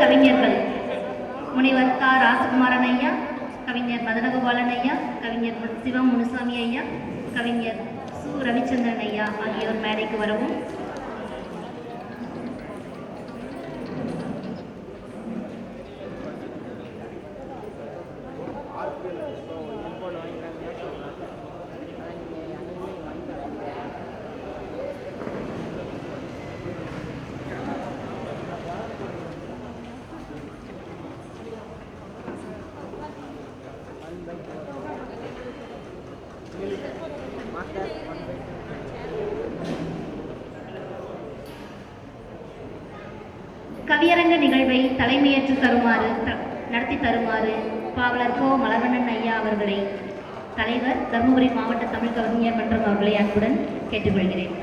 கவிஞர்கள் முனைவர் கா. ராசகுமாரன் ஐயா, கவிஞர் மதனகோபாலன் ஐயா, கவிஞர் சிவம் முனுசாமி ஐயா, கவிஞர் சு. ரவிச்சந்திரன் ஐயா ஆகியோர் மேடைக்கு வரவும். கவியரங்க நிகழ்வை தலைமையேற்று நடத்தி தருமாறு பாவலர் கோ. மலர்வண்ணன் ஐயா அவர்களை தலைவர் தருமபுரி மாவட்ட தமிழ் கவிஞர் மன்றம் அவர்களை அன்புடன் கேட்டுக்கொள்கிறேன்.